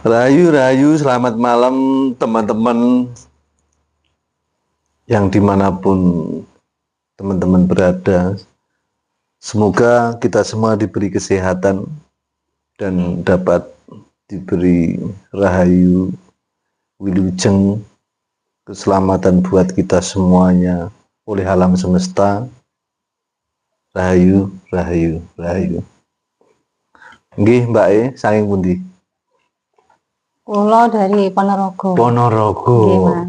Rayu, selamat malam teman-teman yang dimanapun teman-teman berada. Semoga kita semua diberi kesehatan dan dapat diberi rahayu, wilujeng, keselamatan buat kita semuanya oleh alam semesta. Rahayu. Nggih, Mbak E, saking pundi? Kulo dari Ponorogo. Ponorogo.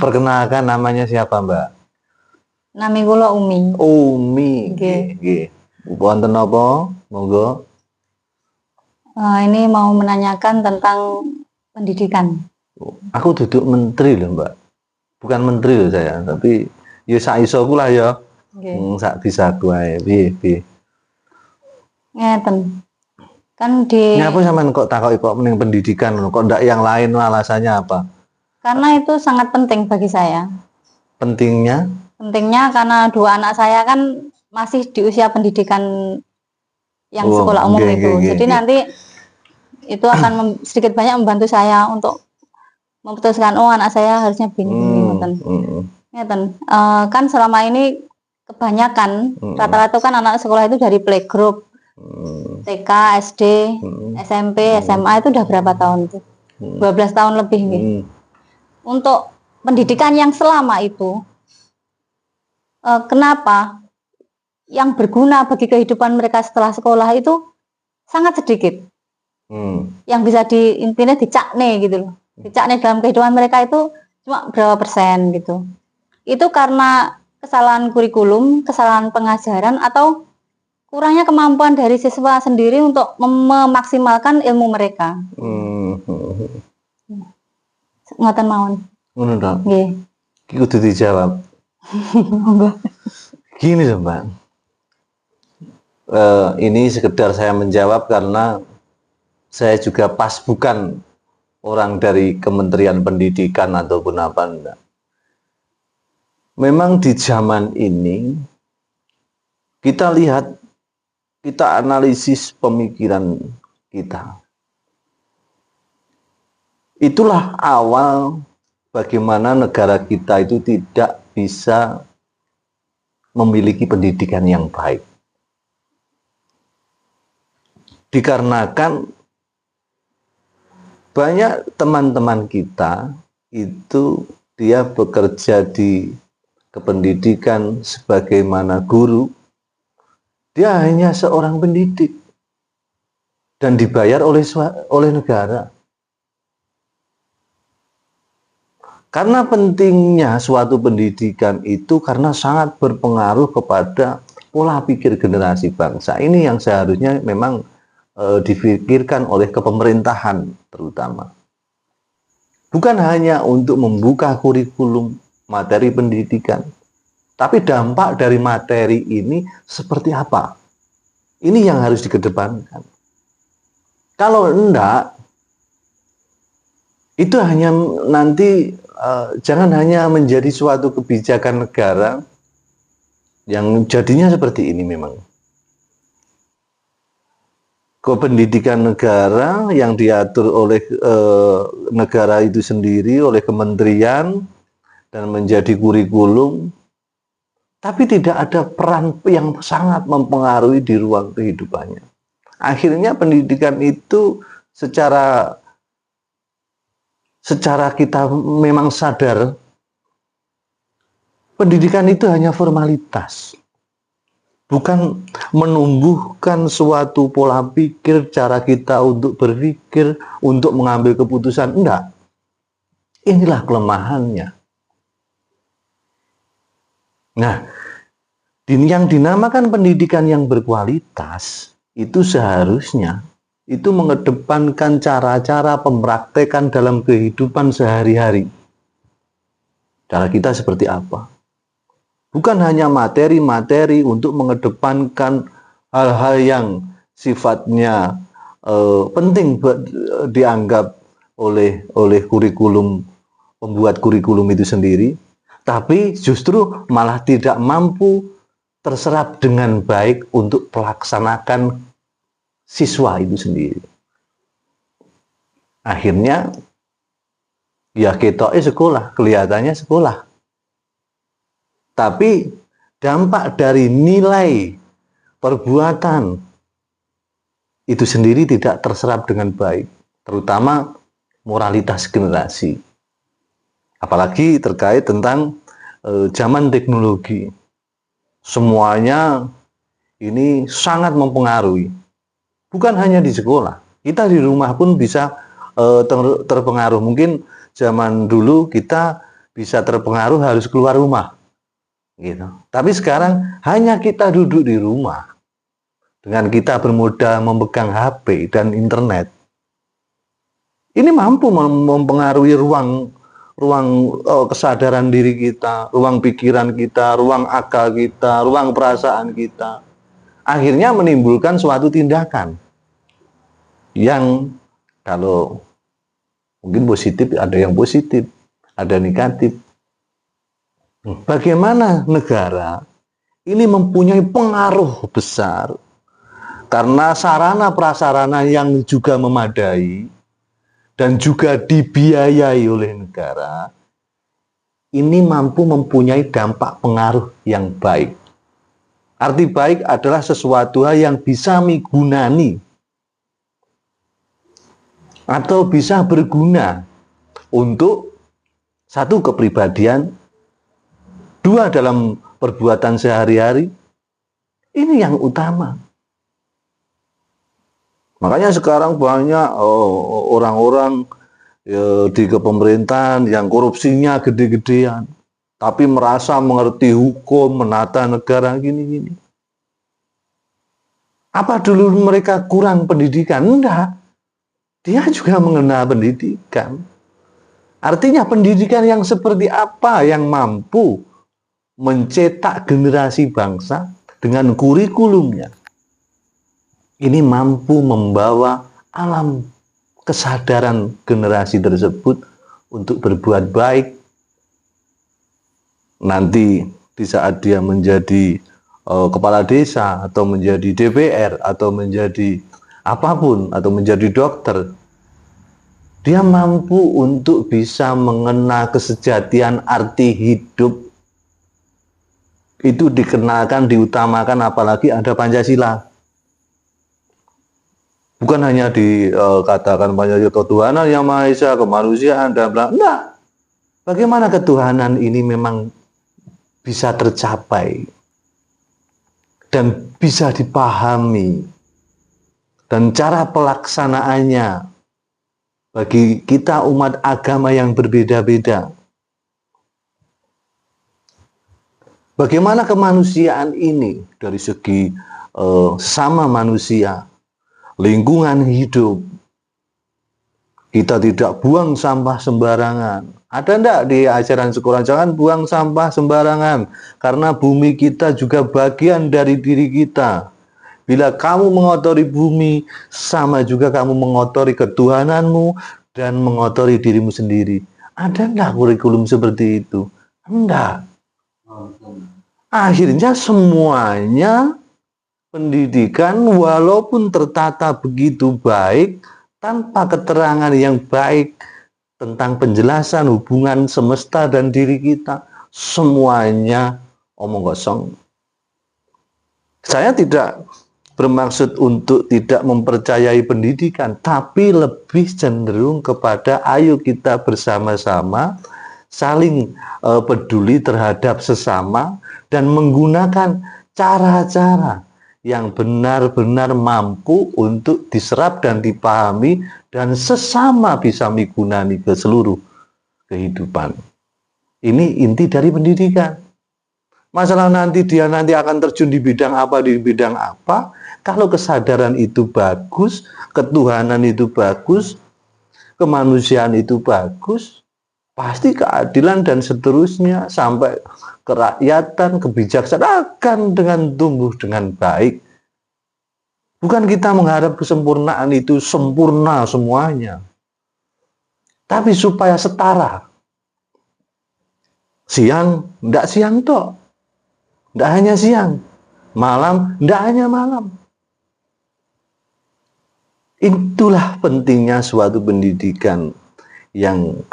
Perkenalkan namanya siapa, Mbak? Nami kulo Umi. Umi. Nggih. Wonten napa? Monggo. Ini mau menanyakan tentang pendidikan. Aku duduk menteri loh, Mbak. Bukan menteri loh saya, tapi ya sak isoku lah ya. Sak bisaku ae. Piye. Ngeten. Kan di Ngapa sampean kok takoki kok mending pendidikan kok ndak yang lain, alasannya apa? Karena itu sangat penting bagi saya. Pentingnya karena dua anak saya kan masih di usia pendidikan yang sekolah umum itu. Jadi nanti itu akan sedikit banyak membantu saya untuk memutuskan anak saya harusnya begini. Ngeten. Kan selama ini kebanyakan rata-rata kan anak sekolah itu dari playgroup, TK, SD, SMP, SMA itu udah berapa tahun tuh? 12 tahun lebih nih. Untuk pendidikan yang selama itu, kenapa yang berguna bagi kehidupan mereka setelah sekolah itu sangat sedikit. Yang bisa intinya dicakne gitu loh. Dicakne dalam kehidupan mereka itu cuma berapa persen gitu. Itu karena kesalahan kurikulum, kesalahan pengajaran, atau kurangnya kemampuan dari siswa sendiri untuk memaksimalkan ilmu mereka. Ngoten mawon. Ngono tok. Nggih. Iki kudu dijawab. Gini loh, Mbak. Ini sekedar saya menjawab karena saya juga pas bukan orang dari Kementerian Pendidikan ataupun apa enggak. Memang di zaman ini kita lihat, kita analisis pemikiran kita. Itulah awal bagaimana negara kita itu tidak bisa memiliki pendidikan yang baik. Dikarenakan banyak teman-teman kita itu dia bekerja di kependidikan sebagaimana guru, dia hanya seorang pendidik dan dibayar oleh negara. Karena pentingnya suatu pendidikan itu karena sangat berpengaruh kepada pola pikir generasi bangsa. Ini yang seharusnya memang dipikirkan oleh kepemerintahan terutama. Bukan hanya untuk membuka kurikulum materi pendidikan, tapi dampak dari materi ini seperti apa? Ini yang harus dikedepankan. Kalau enggak, itu hanya nanti jangan hanya menjadi suatu kebijakan negara yang jadinya seperti ini memang. Kependidikan negara yang diatur oleh negara itu sendiri, oleh kementerian, dan menjadi kurikulum, tapi tidak ada peran yang sangat mempengaruhi di ruang kehidupannya. Akhirnya pendidikan itu secara kita memang sadar, pendidikan itu hanya formalitas. Bukan menumbuhkan suatu pola pikir, cara kita untuk berpikir, untuk mengambil keputusan. Enggak. Inilah kelemahannya. Nah, yang dinamakan pendidikan yang berkualitas, itu seharusnya itu mengedepankan cara-cara pempraktekan dalam kehidupan sehari-hari. Cara kita seperti apa? Bukan hanya materi-materi untuk mengedepankan hal-hal yang sifatnya penting dianggap oleh kurikulum, pembuat kurikulum itu sendiri, tapi justru malah tidak mampu terserap dengan baik untuk melaksanakan siswa itu sendiri. Akhirnya ya ketoknya sekolah, kelihatannya sekolah. Tapi dampak dari nilai perbuatan itu sendiri tidak terserap dengan baik, terutama moralitas generasi. Apalagi terkait tentang zaman teknologi. Semuanya ini sangat mempengaruhi. Bukan hanya di sekolah, kita di rumah pun bisa terpengaruh. Mungkin zaman dulu kita bisa terpengaruh harus keluar rumah, gitu. Tapi sekarang hanya kita duduk di rumah, dengan kita bermodal memegang HP dan internet, ini mampu mempengaruhi ruang kesadaran diri kita, ruang pikiran kita, ruang akal kita, ruang perasaan kita. Akhirnya menimbulkan suatu tindakan yang kalau mungkin positif, ada yang positif, ada negatif. Bagaimana negara ini mempunyai pengaruh besar karena sarana prasarana yang juga memadai dan juga dibiayai oleh negara, ini mampu mempunyai dampak pengaruh yang baik. Arti baik adalah sesuatu hal yang bisa migunani atau bisa berguna untuk satu kepribadian, dua dalam perbuatan sehari-hari. Ini yang utama. Makanya sekarang banyak orang-orang di kepemerintahan yang korupsinya gede-gedean, tapi merasa mengerti hukum, menata negara gini-gini. Apa dulu mereka kurang pendidikan? Enggak. Dia juga mengenal pendidikan. Artinya pendidikan yang seperti apa yang mampu mencetak generasi bangsa dengan kurikulumnya. Ini mampu membawa alam kesadaran generasi tersebut untuk berbuat baik. Nanti di saat dia menjadi kepala desa atau menjadi DPR atau menjadi apapun atau menjadi dokter, dia mampu untuk bisa mengenal kesejatian arti hidup. Itu dikenalkan, diutamakan, apalagi ada Pancasila. Bukan hanya dikatakan Pancasila ketuhanan yang Maha Esa, kemanusiaan, dan bla. Enggak. Bagaimana ketuhanan ini memang bisa tercapai dan bisa dipahami, dan cara pelaksanaannya bagi kita umat agama yang berbeda-beda. Bagaimana kemanusiaan ini dari segi sama manusia, lingkungan hidup, kita tidak buang sampah sembarangan. Ada enggak di ajaran sekolah? Jangan buang sampah sembarangan, karena bumi kita juga bagian dari diri kita. Bila kamu mengotori bumi, sama juga kamu mengotori ketuhananmu dan mengotori dirimu sendiri. Ada enggak kurikulum seperti itu? Enggak. Akhirnya semuanya pendidikan walaupun tertata begitu baik, tanpa keterangan yang baik tentang penjelasan hubungan semesta dan diri kita, semuanya omong kosong. Saya tidak bermaksud untuk tidak mempercayai pendidikan, tapi lebih cenderung kepada ayo kita bersama-sama saling peduli terhadap sesama dan menggunakan cara-cara yang benar-benar mampu untuk diserap dan dipahami dan sesama bisa migunani ke seluruh kehidupan. Ini inti dari pendidikan. Masalah nanti dia akan terjun di bidang apa, kalau kesadaran itu bagus, ketuhanan itu bagus, kemanusiaan itu bagus, pasti keadilan dan seterusnya sampai kerakyatan, kebijaksanaan akan dengan tumbuh dengan baik. Bukan kita mengharap kesempurnaan itu sempurna semuanya, tapi supaya setara. Siang, tidak siang toh, tidak hanya siang. Malam, tidak hanya malam. Itulah pentingnya suatu pendidikan. Yang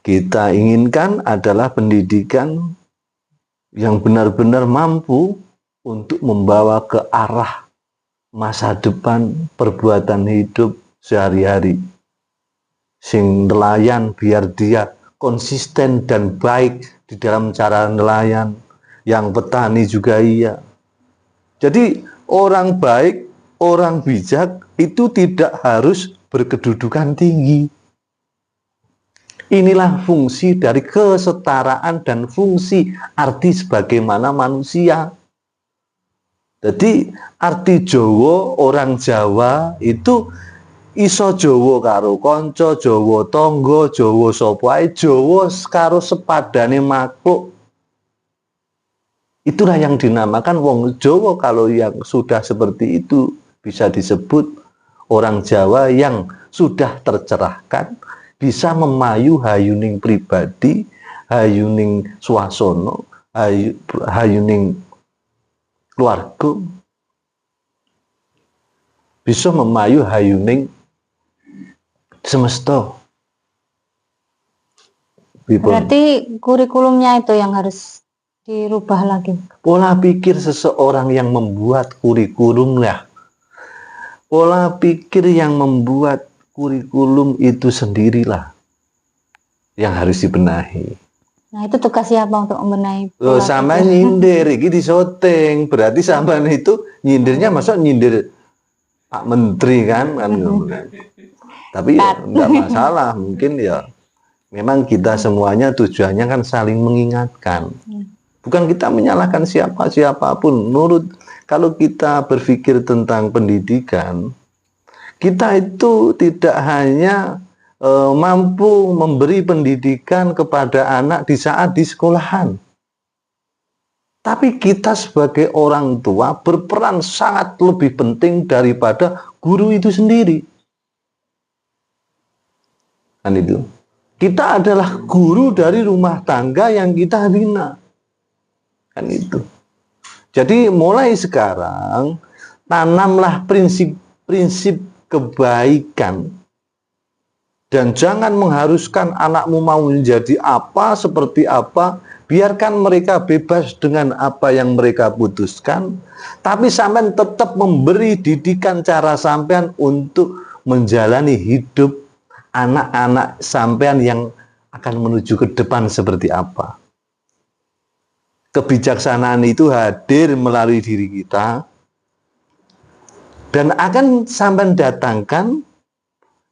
kita inginkan adalah pendidikan yang benar-benar mampu untuk membawa ke arah masa depan perbuatan hidup sehari-hari. Sing nelayan biar dia konsisten dan baik di dalam cara nelayan. Yang petani juga iya. Jadi orang baik, orang bijak itu tidak harus berkedudukan tinggi. Inilah fungsi dari kesetaraan dan fungsi arti sebagaimana manusia. Jadi arti Jawa, orang Jawa itu iso Jawa karo konco, Jawa tonggo, Jawa sapa ae, Jawa karo sepadane makhluk. Itulah yang dinamakan wong Jawa. Kalau yang sudah seperti itu bisa disebut orang Jawa yang sudah tercerahkan, bisa memayu hayuning pribadi, hayuning swasana, hayuning keluarga, bisa memayu hayuning semesta. Berarti kurikulumnya itu yang harus dirubah lagi. Pola pikir seseorang yang membuat kurikulum lah. Pola pikir yang membuat kurikulum itu sendirilah yang harus dibenahi. Nah, itu tugas siapa untuk membenahi? Sama nyindir, ini disoting. Berarti sampean itu nyindirnya masuk nyindir Pak Menteri kan? Tapi ya enggak masalah, mungkin ya memang kita semuanya tujuannya kan saling mengingatkan. Bukan kita menyalahkan siapapun. Kalau kita berpikir tentang pendidikan, kita itu tidak hanya mampu memberi pendidikan kepada anak di saat di sekolahan, tapi kita sebagai orang tua berperan sangat lebih penting daripada guru itu sendiri. Kan itu. Kita adalah guru dari rumah tangga yang kita bina. Kan itu. Jadi mulai sekarang tanamlah prinsip-prinsip kebaikan dan jangan mengharuskan anakmu mau menjadi apa, seperti apa. Biarkan mereka bebas dengan apa yang mereka putuskan, tapi sampean tetap memberi didikan cara sampean untuk menjalani hidup anak-anak sampean yang akan menuju ke depan seperti apa. Kebijaksanaan itu hadir melalui diri kita dan akan sampean datangkan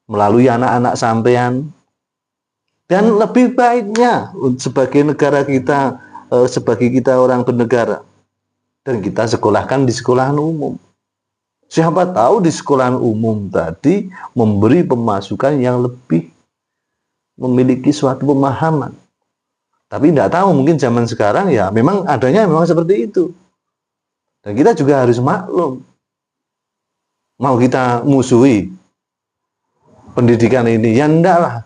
melalui anak-anak sampean. Dan lebih baiknya sebagai negara kita, sebagai kita orang bernegara, dan kita sekolahkan di sekolahan umum. Siapa tahu di sekolahan umum tadi memberi pemasukan yang lebih, memiliki suatu pemahaman. Tapi tidak tahu, mungkin zaman sekarang ya memang adanya memang seperti itu. Dan kita juga harus maklum. Mau kita musuhi pendidikan ini, ya enggak lah.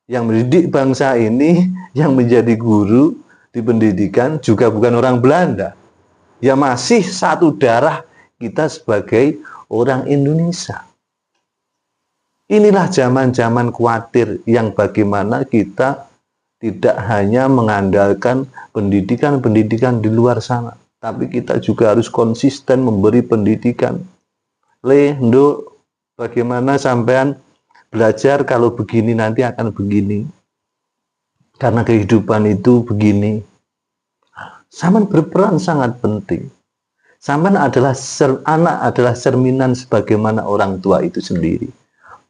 Yang mendidik bangsa ini, yang menjadi guru di pendidikan juga bukan orang Belanda. Ya masih satu darah kita sebagai orang Indonesia. Inilah zaman-zaman khawatir yang bagaimana kita tidak hanya mengandalkan pendidikan-pendidikan di luar sana, tapi kita juga harus konsisten memberi pendidikan. Nduk, bagaimana sampean belajar kalau begini nanti akan begini. Karena kehidupan itu begini. Sampean berperan sangat penting. Sampean adalah anak adalah cerminan sebagaimana orang tua itu sendiri.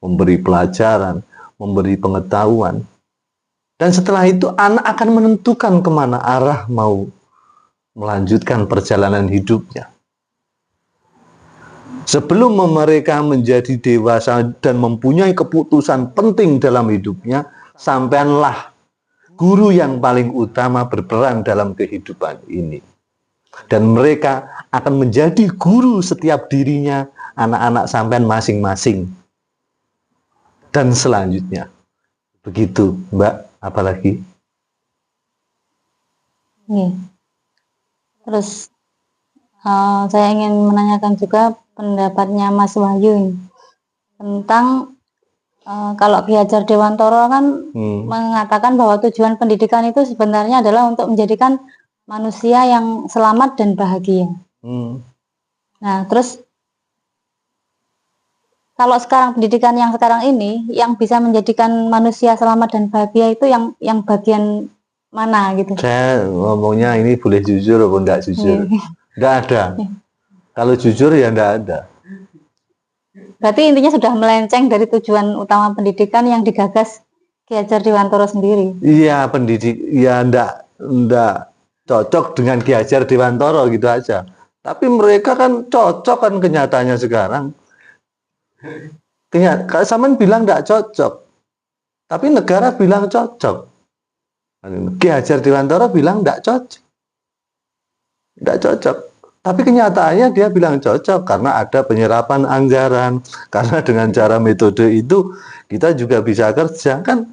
Memberi pelajaran, memberi pengetahuan. Dan setelah itu anak akan menentukan kemana arah mau melanjutkan perjalanan hidupnya. Sebelum mereka menjadi dewasa dan mempunyai keputusan penting dalam hidupnya, sampeanlah guru yang paling utama berperan dalam kehidupan ini. Dan mereka akan menjadi guru setiap dirinya, anak-anak sampean masing-masing. Dan selanjutnya. Begitu, Mbak, apalagi? Terus saya ingin menanyakan juga pendapatnya Mas Wahyu. tentang kalau Ki Hajar Dewantara kan mengatakan bahwa tujuan pendidikan itu sebenarnya adalah untuk menjadikan manusia yang selamat dan bahagia. Nah, terus kalau sekarang pendidikan yang sekarang ini yang bisa menjadikan manusia selamat dan bahagia itu yang bagian mana gitu? Saya ngomongnya ini boleh jujur atau enggak jujur? Enggak ada. Kalau jujur ya enggak ada. Berarti intinya sudah melenceng dari tujuan utama pendidikan yang digagas Ki Hajar Dewantara sendiri. Iya, ya enggak cocok dengan Ki Hajar Dewantara gitu aja. Tapi mereka kan cocok kan kenyataannya sekarang. Kalau Saman bilang enggak cocok. Tapi negara bilang cocok. Ki Hajar Dewantara bilang enggak cocok. Enggak cocok. Tapi kenyataannya dia bilang cocok karena ada penyerapan anggaran, karena dengan cara metode itu kita juga bisa kerja kan.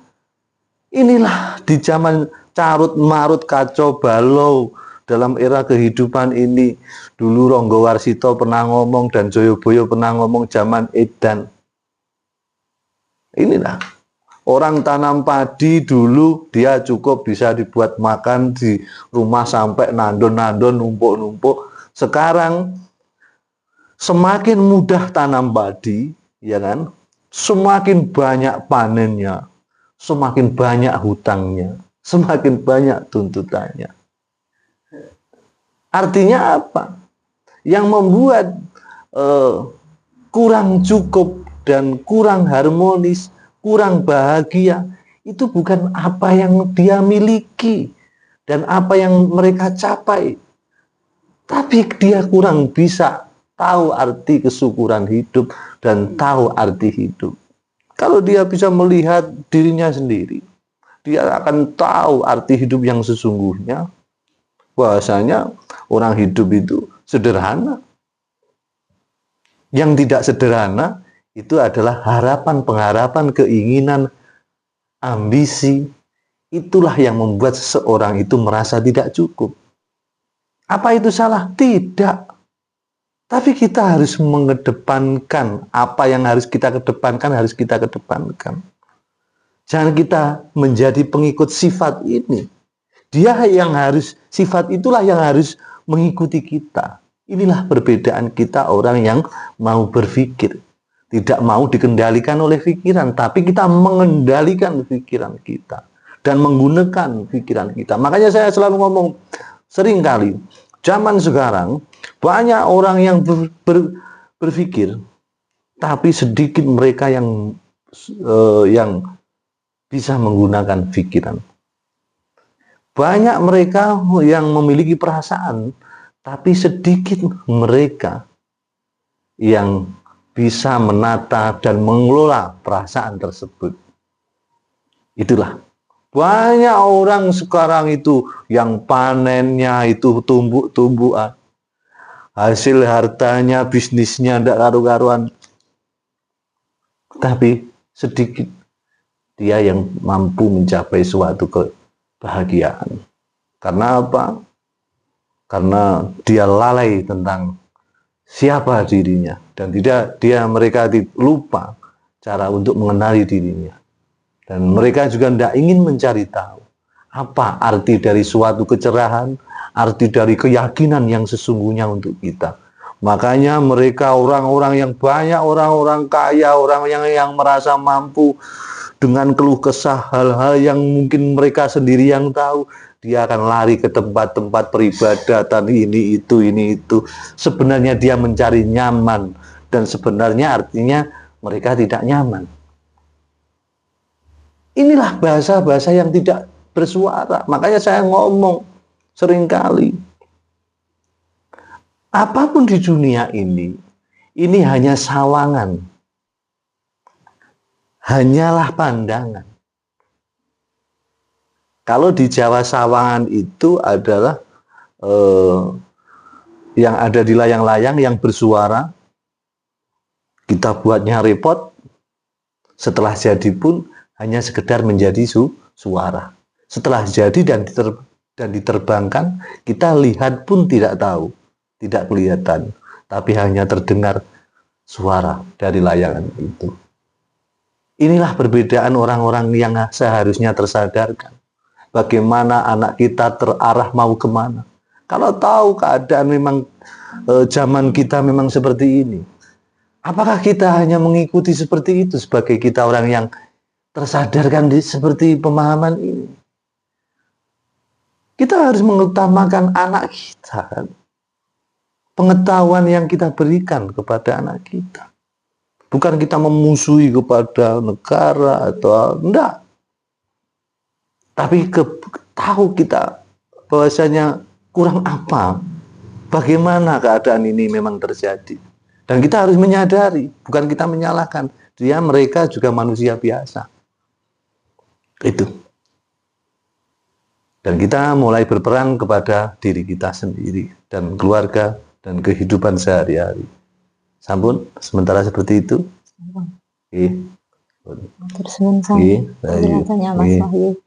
Inilah di zaman carut marut kacau balau dalam era kehidupan ini. Dulu Ronggo Warsito pernah ngomong dan Joyoboyo pernah ngomong zaman edan. Inilah orang tanam padi dulu dia cukup bisa dibuat makan di rumah sampai nandon-nandon numpuk-numpuk. Sekarang semakin mudah tanam padi, ya kan? Semakin banyak panennya, semakin banyak hutangnya, semakin banyak tuntutannya. Artinya apa? Yang membuat kurang cukup dan kurang harmonis, kurang bahagia, itu bukan apa yang dia miliki dan apa yang mereka capai. Tapi dia kurang bisa tahu arti kesyukuran hidup dan tahu arti hidup. Kalau dia bisa melihat dirinya sendiri, dia akan tahu arti hidup yang sesungguhnya. Bahwasanya orang hidup itu sederhana. Yang tidak sederhana itu adalah harapan, pengharapan, keinginan, ambisi. Itulah yang membuat seseorang itu merasa tidak cukup. Apa itu salah? Tidak. Tapi kita harus mengedepankan apa yang harus kita kedepankan, harus kita kedepankan. Jangan kita menjadi pengikut sifat ini. Dia yang harus, sifat itulah yang harus mengikuti kita. Inilah perbedaan kita orang yang mau berpikir. Tidak mau dikendalikan oleh pikiran, tapi kita mengendalikan pikiran kita. Dan menggunakan pikiran kita. Makanya saya selalu ngomong, seringkali zaman sekarang banyak orang yang berpikir, tapi sedikit mereka yang bisa menggunakan pikiran. Banyak mereka yang memiliki perasaan, tapi sedikit mereka yang bisa menata dan mengelola perasaan tersebut. Itulah. Banyak orang sekarang itu yang panennya itu tumbuk-tumbukan. Hasil hartanya, bisnisnya tidak karu-karuan. Tapi sedikit dia yang mampu mencapai suatu kebahagiaan. Karena apa? Karena dia lalai tentang siapa dirinya. Dan mereka lupa cara untuk mengenali dirinya. Dan mereka juga tidak ingin mencari tahu apa arti dari suatu kecerahan, arti dari keyakinan yang sesungguhnya untuk kita. Makanya mereka orang-orang yang banyak, orang-orang kaya, orang yang merasa mampu dengan keluh kesah hal-hal yang mungkin mereka sendiri yang tahu, dia akan lari ke tempat-tempat peribadatan ini itu. Sebenarnya dia mencari nyaman dan sebenarnya artinya mereka tidak nyaman. Inilah bahasa-bahasa yang tidak bersuara. Makanya saya ngomong seringkali, apapun di dunia ini hanya sawangan. Hanyalah pandangan. Kalau di Jawa sawangan itu adalah yang ada di layang-layang yang bersuara. Kita buatnya repot. Setelah jadi pun hanya sekedar menjadi suara. Setelah jadi dan diterbangkan, kita lihat pun tidak tahu, tidak kelihatan, tapi hanya terdengar suara dari layangan itu. Inilah perbedaan orang-orang yang seharusnya tersadarkan. Bagaimana anak kita terarah mau kemana. Kalau tahu keadaan memang zaman kita memang seperti ini, apakah kita hanya mengikuti seperti itu sebagai kita orang yang tersadarkan seperti pemahaman ini? Kita harus mengutamakan anak kita kan. Pengetahuan yang kita berikan kepada anak kita. Bukan kita memusuhi kepada negara atau enggak. Tapi tahu kita bahwasanya kurang apa, bagaimana keadaan ini memang terjadi. Dan kita harus menyadari, bukan kita menyalahkan. Mereka juga manusia biasa. Itu. Dan kita mulai berperan kepada diri kita sendiri dan keluarga dan kehidupan sehari-hari. Sampun, sementara seperti itu. Terus saya. Mas Wahyu.